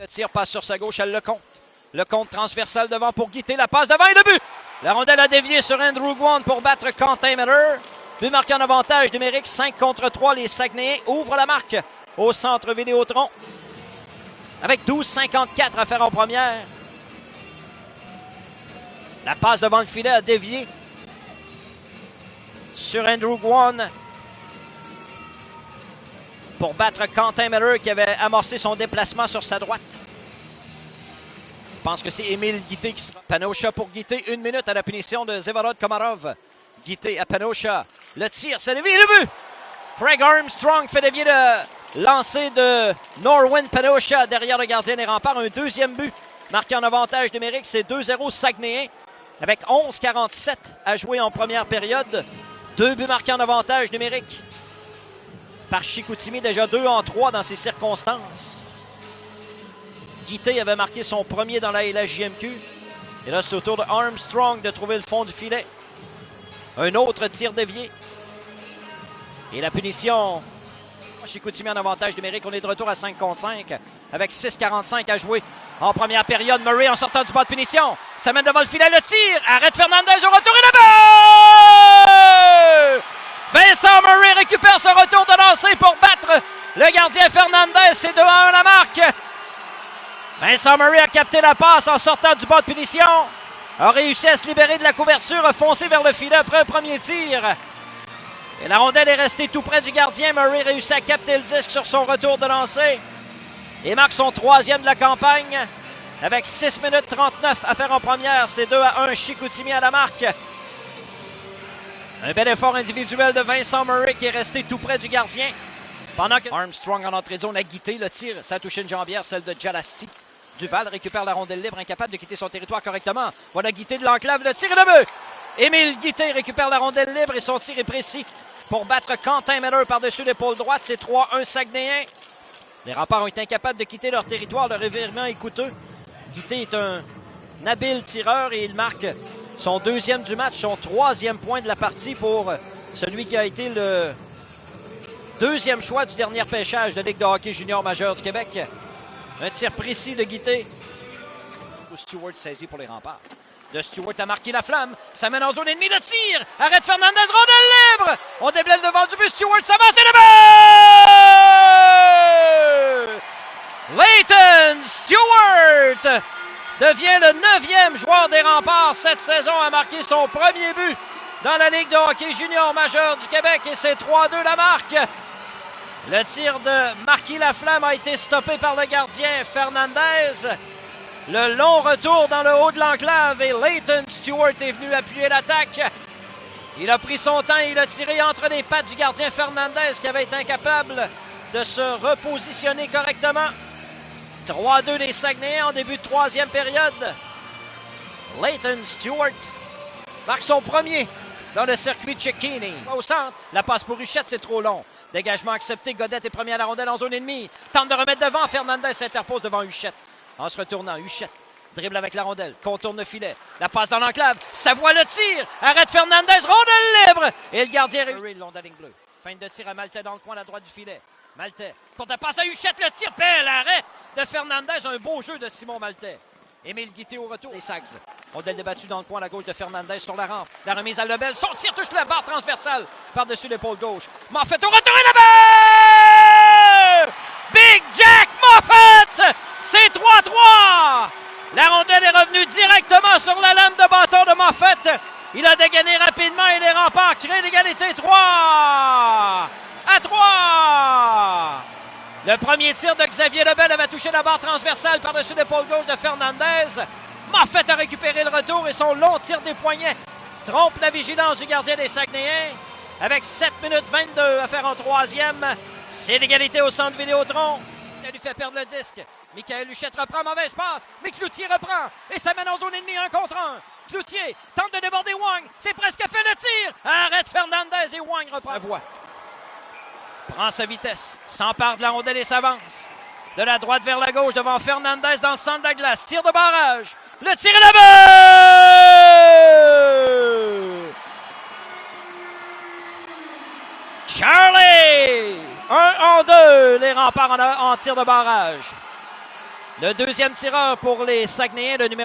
tir passe sur sa gauche, elle le compte. Le compte transversal devant pour Guité. La passe devant et le but. La rondelle a dévié sur Andrew Guan pour battre Quentin Miller. But marqué en avantage numérique, 5 contre 3. Les Saguenayens ouvrent la marque au centre Vidéotron. Avec 12,54 à faire en première. La passe devant le filet a dévié sur Andrew Guan pour battre Quentin Miller qui avait amorcé son déplacement sur sa droite. Je pense que c'est Émile Guité qui sera. Panocha pour Guité, 1 minute à la punition de Zevorod Komarov. Guité à Panocha. Le tir, c'est dévié, le but! Craig Armstrong fait dévier le lancer de Norwin Panocha derrière le gardien des Remparts. Un deuxième but marqué en avantage numérique, c'est 2-0 Saguenayens avec 11,47 à jouer en première période. 2 buts marqués en avantage numérique par Chicoutimi, déjà 2 en 3 dans ces circonstances. Guité avait marqué son premier dans la LHJMQ. Et là, c'est au tour de Armstrong de trouver le fond du filet. Un autre tir dévié. Et la punition. Chicoutimi en avantage numérique. On est de retour à 5 contre 5 avec 6,45 à jouer en première période. Murray en sortant du bas de punition. Ça mène devant le filet, le tir. Arrête Fernandez au retour et le but! Vincent Murray récupère ce retour de lancer pour battre le gardien Fernandez. C'est 2-1 la marque. Vincent Murray a capté la passe en sortant du bas de punition. A réussi à se libérer de la couverture, a foncé vers le filet après un premier tir. Et la rondelle est restée tout près du gardien. Murray réussit à capter le disque sur son retour de lancer. Et marque son 3e de la campagne. Avec 6 minutes 39 à faire en première. C'est 2-1 Chicoutimi à la marque. Un bel effort individuel de Vincent Murray qui est resté tout près du gardien. Pendant que Armstrong en entrée de zone a Guité le tir. Ça a touché une jambière, celle de Jalasti. Duval récupère la rondelle libre, incapable de quitter son territoire correctement. Voilà Guité de l'enclave, le tir et le but. Émile Guité récupère la rondelle libre et son tir est précis pour battre Quentin Miller par-dessus l'épaule droite. C'est 3-1 Saguenayens. Les Remparts ont été incapables de quitter leur territoire. Le revirement est coûteux. Guité est un habile tireur et il marque son 2e du match, son 3e point de la partie pour celui qui a été le 2e choix du dernier repêchage de Ligue de hockey junior majeur du Québec. Un tir précis de Guité. Stewart saisi pour les Remparts. De Stewart a marqué la flamme. Ça mène en zone ennemie. Le tir. Arrête Fernandez. Rondelle libre. On déblaye devant du but. Stewart s'avance et le but! Leighton Stewart devient le 9e joueur des Remparts cette saison. A marqué son premier but dans la Ligue de hockey junior majeur du Québec. Et c'est 3-2 la marque. Le tir de Marquis Laflamme a été stoppé par le gardien Fernandez. Le long retour dans le haut de l'enclave et Leighton Stewart est venu appuyer l'attaque. Il a pris son temps et il a tiré entre les pattes du gardien Fernandez qui avait été incapable de se repositionner correctement. 3-2 les Saguenayens en début de 3e période. Leighton Stewart marque son premier dans le circuit de Cecchini. Au centre, la passe pour Huchette, c'est trop long. Dégagement accepté, Godette est premier à la rondelle en zone ennemie. Tente de remettre devant, Fernandez s'interpose devant Huchette. En se retournant, Huchette dribble avec la rondelle, contourne le filet. La passe dans l'enclave, ça voit le tir. Arrête Fernandez, rondelle libre. Et le gardien réussit. Le long de la ligne bleue. Fin de tir à Maltais dans le coin à la droite du filet. Maltais, courte passe à Huchette, le tir, bel arrêt de Fernandez. Un beau jeu de Simon Maltais. Émile Guité au retour. Les Sags. Rondelle débattue dans le coin à la gauche de Fernandez sur la rampe. La remise à Lebel. Son tir touche la barre transversale par-dessus l'épaule gauche. Moffett au retour et la balle! Big Jack Moffett! C'est 3-3! La rondelle est revenue directement sur la lame de bâton de Moffett. Il a dégainé rapidement et les Remparts créent l'égalité. 3-3! Le premier tir de Xavier Lebel avait touché la barre transversale par-dessus l'épaule gauche de Fernandez. Moffett a récupéré le retour et son long tir des poignets trompe la vigilance du gardien des Saguenayens. Avec 7 minutes 22 à faire en 3e. C'est l'égalité au centre Vidéotron. Elle lui fait perdre le disque. Michael Huchette reprend, mauvaise passe, mais Cloutier reprend. Et ça mène en zone ennemie 1 contre 1. Cloutier tente de déborder Wang. C'est presque fait le tir. Arrête Fernandez et Wang reprend la voie. Prend sa vitesse, s'empare de la rondelle et s'avance. De la droite vers la gauche devant Fernandez dans le centre de la glace. Tir de barrage. Le tir est là-bas! Charlie! 1-2, les Remparts en tir de barrage. Le deuxième tireur pour les Saguenayens, le numéro